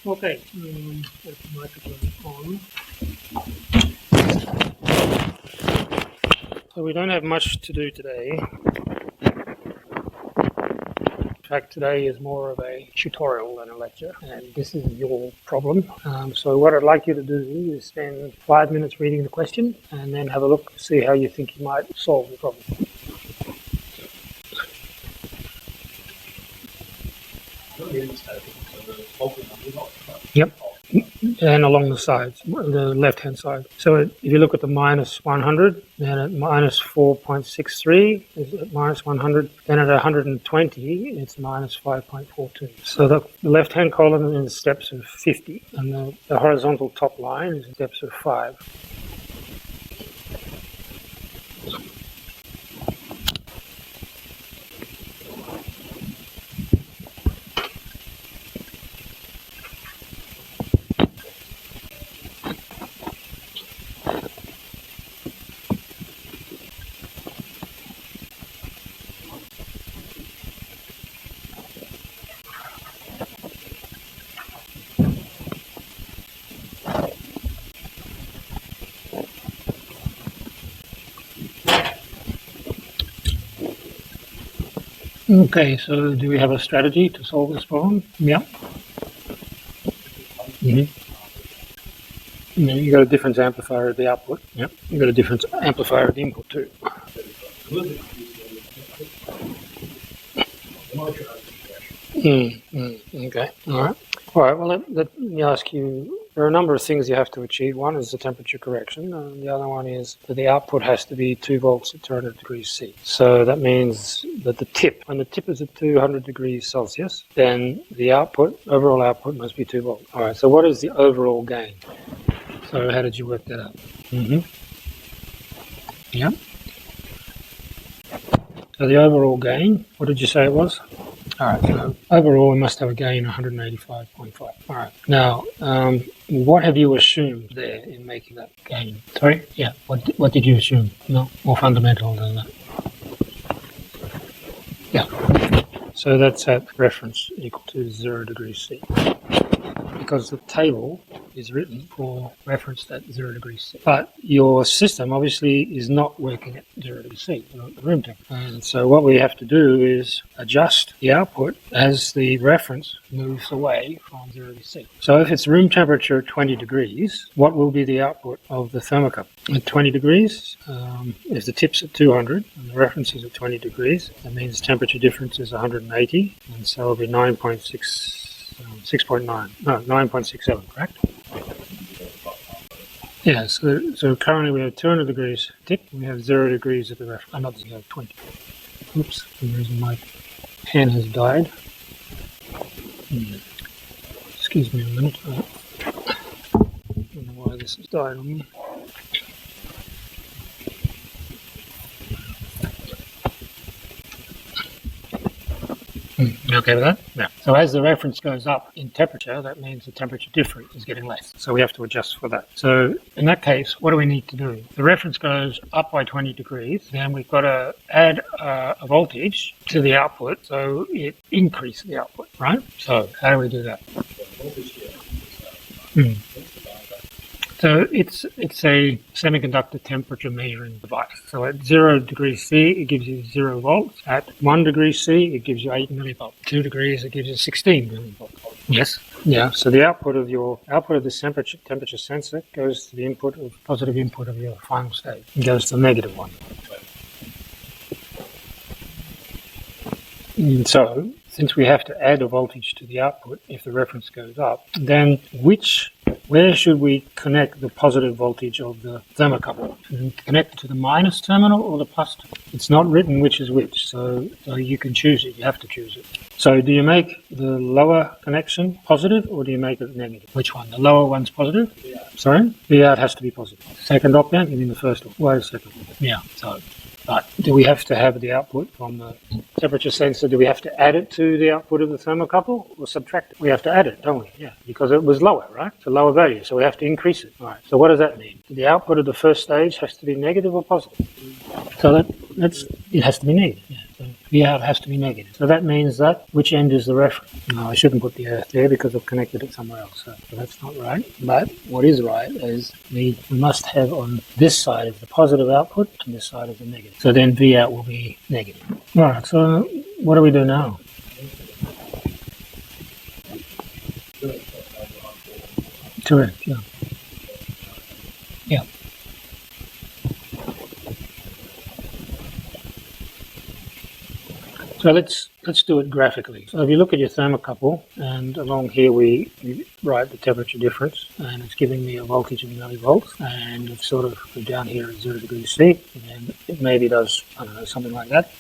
Okay, put the microphone on. So we don't have much to do today. In fact, today is more of a tutorial than a lecture, and this is your problem. So what I'd like you to do is spend 5 minutes reading the question, and then have a look, see how you think you might solve the problem. Yep, and along the sides, the left-hand side. So if you look at the minus 100, then at minus 4.63 is at minus 100, then at 120 it's minus 5.42. So the left-hand column is steps of 50, and the horizontal top line is steps of 5. Okay, so do we have a strategy to solve this problem? Yeah. You got a difference amplifier at the output. Yep. You got a difference amplifier at the input too. Okay. All right. All right. Well, let me ask you. There are a number of things you have to achieve. One is the temperature correction, and the other one is that the output has to be 2 volts at 200 degrees C. So that means that when the tip is at 200 degrees Celsius, then the overall output must be 2 volts. All right, so what is the overall gain? So how did you work that out? Yeah. So the overall gain, what did you say it was? All right, so overall we must have a gain of 185.5. All right, now what have you assumed there in making that gain? Sorry? Yeah, what did you assume? No, more fundamental than that. Yeah, so that's at reference equal to 0 degrees C. Because the table is written for reference at 0 degrees C. But your system obviously is not working at 0 degrees C, at room temperature. And so what we have to do is adjust the output as the reference moves away from 0 degrees C. So if it's room temperature 20 degrees, what will be the output of the thermocouple? At 20 degrees, if the tip's at 200 and the reference is at 20 degrees, that means temperature difference is 180, and so it'll be 9.67, correct? Yeah, so currently we have 200 degrees tip, and we have 0 degrees at the reference. I'm not going to have 20. Oops, for some reason my pen has died. Excuse me a minute. I don't know why this has died on me. You okay with that? Yeah. So as the reference goes up in temperature, that means the temperature difference is getting less. So we have to adjust for that. So in that case, what do we need to do? The reference goes up by 20 degrees, then we've got to add a voltage to the output so it increases the output, right? So how do we do that? So it's a semiconductor temperature measuring device. So at 0 degrees C, it gives you 0 volts. At 1 degree C, it gives you 8 millivolts. 2 degrees, it gives you 16 millivolts. Yes. Yeah. So the output of this temperature sensor goes to the positive input of your final state. It goes to the negative one. And so, since we have to add a voltage to the output if the reference goes up, then where should we connect the positive voltage of the thermocouple? Should we connect it to the minus terminal or the plus terminal? It's not written which is which, so you can choose it. You have to choose it. So do you make the lower connection positive or do you make it negative? Which one? The lower one's positive? Yeah. Sorry? The out has to be positive. Second op amp? You mean the first op? Why the second? Yeah. So, but do we have to have the output from the temperature sensor, do we have to add it to the output of the thermocouple or subtract it? We have to add it, don't we? Yeah, because it was lower, right? It's a lower value, so we have to increase it. All right, so what does that mean? The output of the first stage has to be negative or positive? So it has to be negative. Yeah. So V out has to be negative. So that means that which end is the reference? No, I shouldn't put the earth there because I've connected it somewhere else. So that's not right. But what is right is we must have on this side is the positive output and this side is the negative. So then V out will be negative. All right, so what do we do now? Correct, yeah. Yeah. So let's do it graphically. So if you look at your thermocouple, and along here we write the temperature difference, and it's giving me a voltage in millivolts, and it's sort of down here at 0 degrees C, and it maybe does, I don't know, something like that,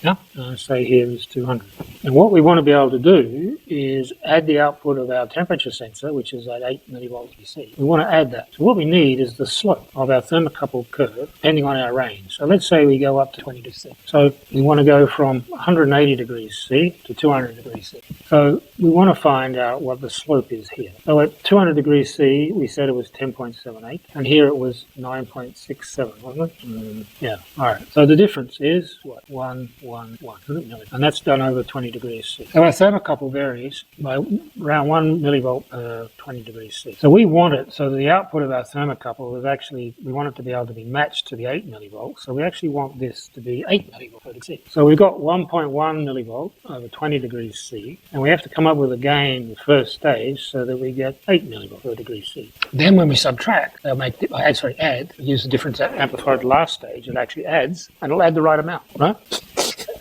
yeah? Say here is 200. And what we want to be able to do is add the output of our temperature sensor, which is at 8 millivolts DC. We want to add that. So what we need is the slope of our thermocouple curve, depending on our range. So let's say we go up to 20 degrees C. So we want to go from 180 degrees C to 200 degrees C. So we want to find out what the slope is here. So at 200 degrees C, we said it was 10.78, and here it was 9.67, wasn't it? Yeah, all right. So the difference is, what, 1, 1, 1, and that's done over 20 degrees C. So our thermocouple varies by around 1 millivolt per 20 degrees C. So we want it, so the output of our thermocouple is actually, we want it to be able to be matched to the 8 millivolts, so we actually want this to be 8 millivolts per degree C. So we've got 1.1 millivolt over 20 degrees C, and we have to come up with a gain in the first stage so that we get 8 millivolts per degree C. Then when we subtract, add, use the difference amplifier at the last stage, it actually adds, and it'll add the right amount, right?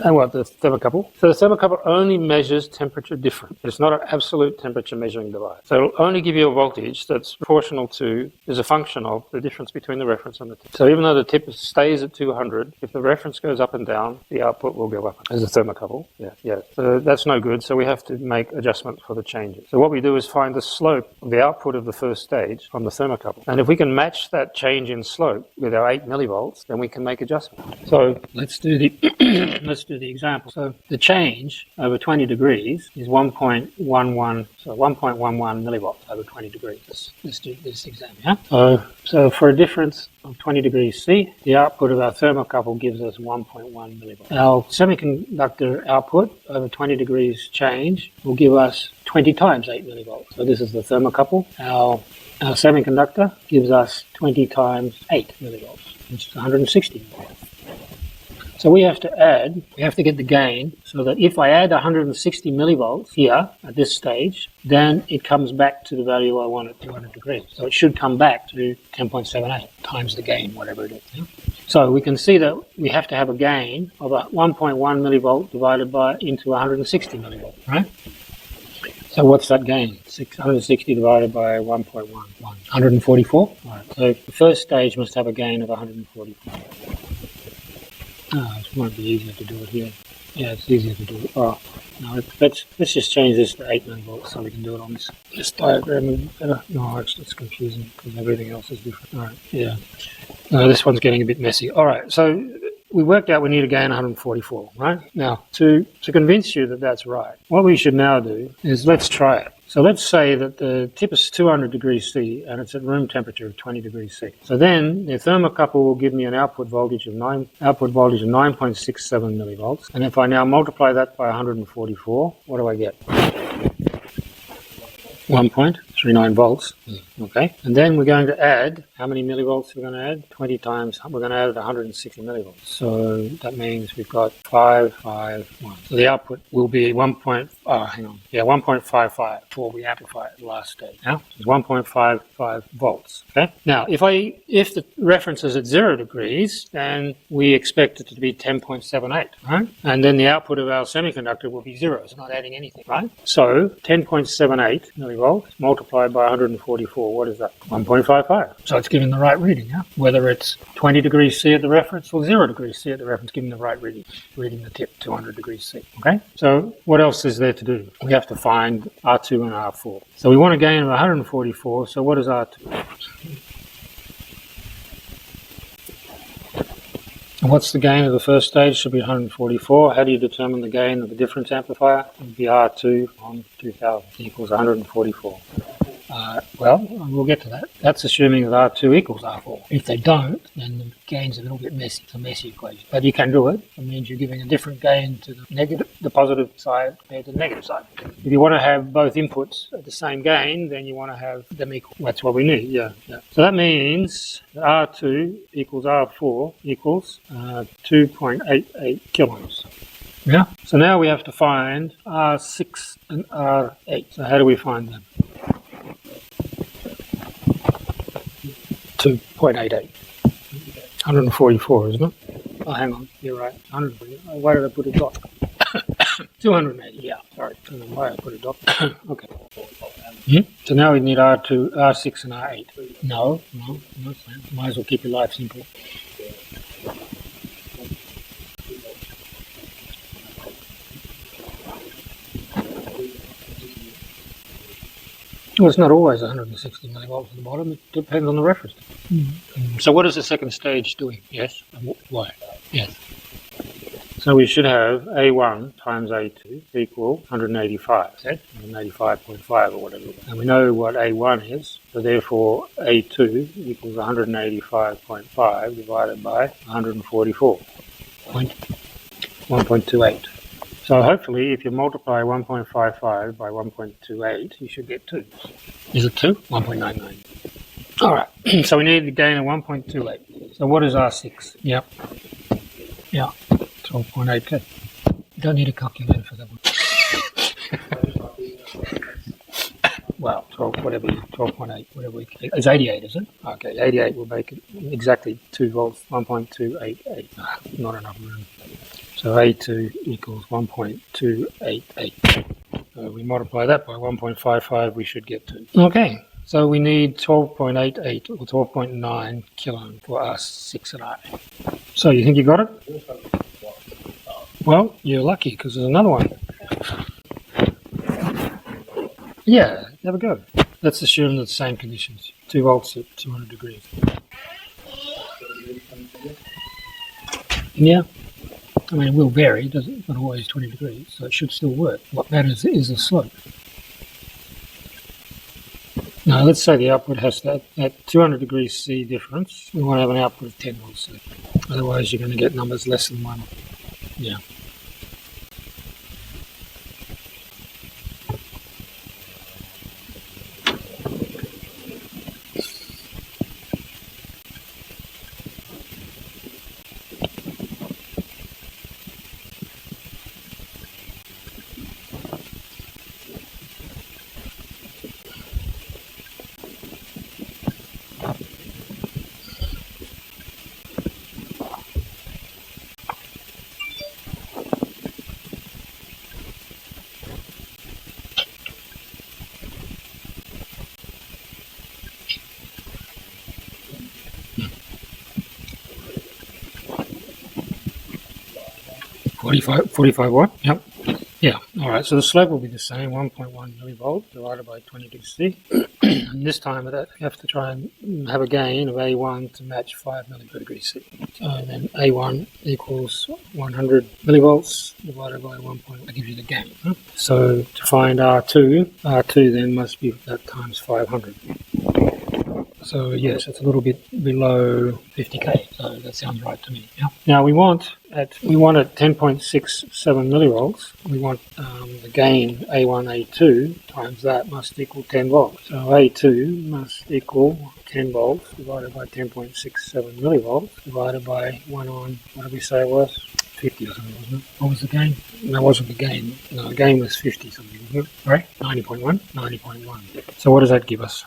And what, the thermocouple? So the thermocouple only measures temperature difference. It's not an absolute temperature measuring device. So it'll only give you a voltage that's proportional to, is a function of the difference between the reference and the tip. So even though the tip stays at 200, if the reference goes up and down, the output will go up as a thermocouple. Yeah. So that's no good. So we have to make adjustments for the changes. So what we do is find the slope of the output of the first stage from the thermocouple. And if we can match that change in slope with our 8 millivolts, then we can make adjustments. So let's do the the example. So the change over 20 degrees is 1.11, so 1.11 millivolts over 20 degrees. Let's do this example, yeah? So for a difference of 20 degrees C, the output of our thermocouple gives us 1.1 millivolts. Our semiconductor output over 20 degrees change will give us 20 times 8 millivolts. So this is the thermocouple. Our semiconductor gives us 20 times 8 millivolts, which is 160 millivolts. So we have to get the gain so that if I add 160 millivolts here at this stage, then it comes back to the value I want at 200 degrees. So it should come back to 10.78 times the gain, whatever it is. Yeah? So we can see that we have to have a gain of a 1.1 millivolt divided by into 160 millivolts, right? So what's that gain? 660 divided by 1.11. 144? Right. So the first stage must have a gain of 144. It might be easier to do it here. Yeah, it's easier to do it. Oh, no, let's just change this to 8 millivolts so we can do it on this diagram better. No, it's confusing because everything else is different. All right, yeah. No, this one's getting a bit messy. All right, so we worked out we need to gain 144, right? Now, to convince you that that's right, what we should now do is let's try it. So let's say that the tip is 200 degrees C and it's at room temperature of 20 degrees C. So then the thermocouple will give me an output voltage of 9.67 millivolts. And if I now multiply that by 144, what do I get? 1.39 volts. Okay. And then we're going to add, how many millivolts are we going to add? 20 times, we're going to add 160 millivolts. So that means we've got 551. So the output will be 1.55 before we amplify it at the last stage. Now, it's 1.55 volts. Okay. Now, if the reference is at 0 degrees, then we expect it to be 10.78, right? And then the output of our semiconductor will be 0. It's not adding anything, right? So 10.78 millivolts multiplied by 144, what is that? 1.55. So it's giving the right reading, yeah? Whether it's 20 degrees C at the reference or 0 degrees C at the reference, giving the right reading the tip 200 degrees C, okay? So what else is there to do? We have to find R2 and R4. So we want a gain of 144, so what is R2? What's the gain of the first stage? Should be 144. How do you determine the gain of the difference amplifier? It would be R2 on 2000 equals 144. Well, we'll get to that. That's assuming that R2 equals R4. If they don't, then the gain's a little bit messy. It's a messy equation. But you can do it. It means you're giving a different gain to the positive side compared to the negative side. If you want to have both inputs at the same gain, then you want to have them equal. That's what we need, yeah. So that means that R2 equals R4 equals 2.88 kiloohms. Yeah. So now we have to find R6 and R8. So how do we find them? 2.88. 144, isn't it? Oh, hang on. You're right. 140. Why did I put a dot? 280. Yeah, sorry. I don't know why I put a dot. Okay. So now we need R2, R6 and R8. No. Might as well keep your life simple. Well, it's not always 160 millivolts at the bottom. It depends on the reference. So what is the second stage doing? Yes. And why? Yes. So we should have A1 times A2 equal 185, okay? 185.5 or whatever. And we know what A1 is, so therefore A2 equals 185.5 divided by 144, 1.28. So hopefully if you multiply 1.55 by 1.28, you should get 2. Is it 2? 1.99. All right, so we need the gain of 1.28. So what is R6? Yep. Yeah. 12.8k. You don't need a calculator for that one. Well, 12.8, whatever. It's 88, is it? Okay, 88 will make it exactly 2 volts, 1.288. Not enough room. So A2 equals 1.288. So we multiply that by 1.55, we should get 2. Okay, so we need 12.88 or 12.9 kiloohm for R6 and R8. So you think you got it? Well, you're lucky because there's another one. Yeah, have a go. Let's assume the same conditions. 2 volts at 200 degrees. Yeah. I mean, it will vary, it's not always 20 degrees, so it should still work. What matters is the slope. Now, let's say the output has that 200 degrees C difference. We want to have an output of 10 volts. Otherwise, you're going to get numbers less than 1. Yeah. $45 what? Yep. Yeah. All right. So the slope will be the same, 1.1 millivolt divided by 20 degrees C. And this time you have to try and have a gain of A1 to match 5 millivolt C. So then A1 equals 100 millivolts divided by 1. That gives you the gain. Huh? So to find R2 then must be that times 500. So yes, it's a little bit below 50k. So that sounds right to me. Yeah. Now we want at 10.67 millivolts. We want the gain A1 A2 times that must equal 10 volts. So A2 must equal 10 volts divided by 10.67 millivolts divided by 1 on what did we say it was? 50 or something, wasn't it? What was the gain? That wasn't the gain. No, the gain was 50 something, wasn't it? Right? 90.1. 90.1. So what does that give us?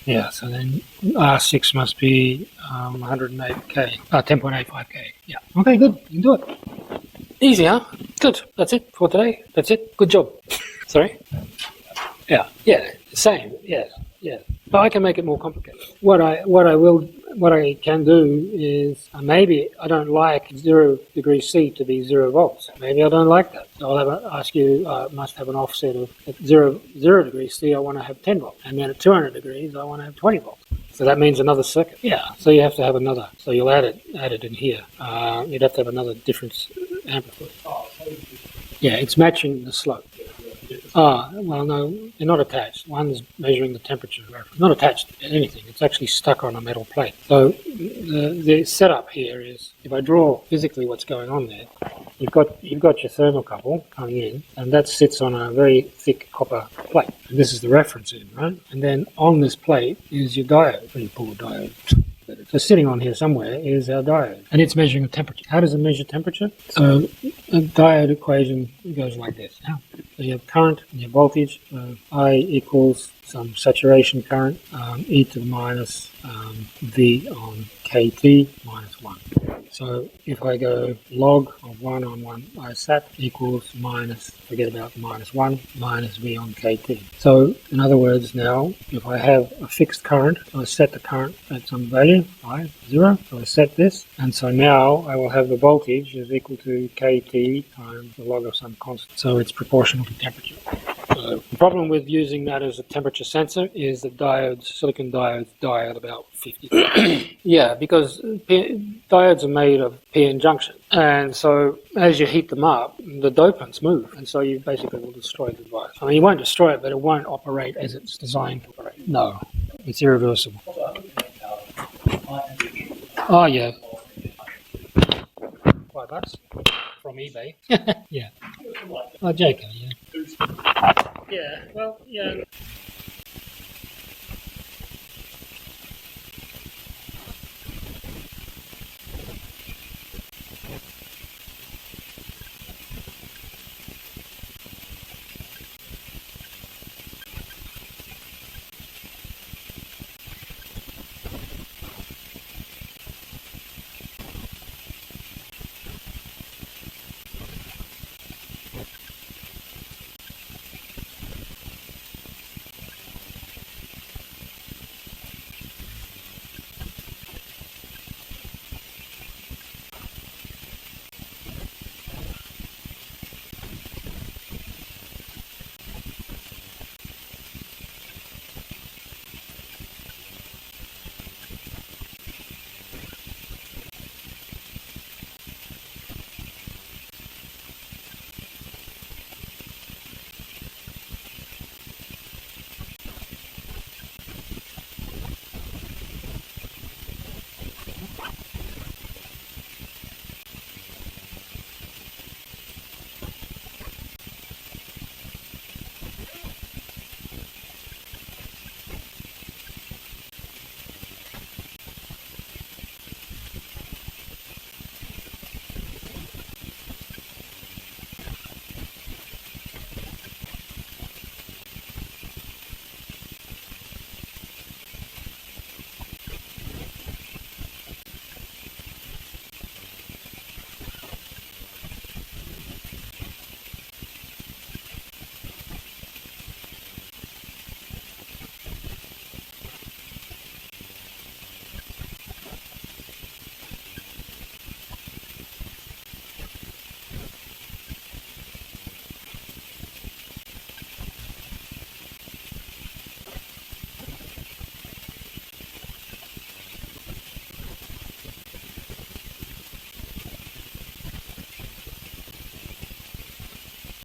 Yeah, so then R6 must be 108k, 10.85k. Yeah. Okay, good. You can do it. Easy, huh? Good. That's it for today. That's it. Good job. Sorry? Yeah. Same. Yeah. But I can make it more complicated. What I can do is maybe I don't like 0 degrees C to be 0 volts. Maybe I don't like that. So I'll ask you, must have an offset of at 0 degrees C, I want to have 10 volts. And then at 200 degrees, I want to have 20 volts. So that means another circuit. Yeah. So you have to have another. So you'll add it in here. You'd have to have another difference amplifier. Yeah, it's matching the slope. Well, no, they're not attached. One's measuring the temperature. Not attached to anything. It's actually stuck on a metal plate. So the setup here is, if I draw physically what's going on there, you've got your thermocouple coming in, and that sits on a very thick copper plate. And this is the reference in, right? And then on this plate is your diode. Pretty poor diode. So sitting on here somewhere is our diode, and it's measuring the temperature. How does it measure temperature? So a diode equation goes like this. So you have current and your voltage. I equals some saturation current, e to the minus V on kT minus 1. So if I go log of 1 on 1 I sat equals minus, forget about minus 1, minus V on kT. So in other words now, if I have a fixed current, I set the current at some value, 0, so I set this, and so now I will have the voltage is equal to kT times the log of some constant. So it's proportional to temperature. So the problem with using that as a temperature sensor is that silicon diodes die at about 50. Yeah, because diodes are made of p-n junction, and so as you heat them up, the dopants move, and so you basically will destroy the device. I mean, you won't destroy it, but it won't operate as it's designed to operate. No, it's irreversible. Oh yeah, $5 from eBay. Yeah. Oh, JK, yeah. Yeah, well, yeah.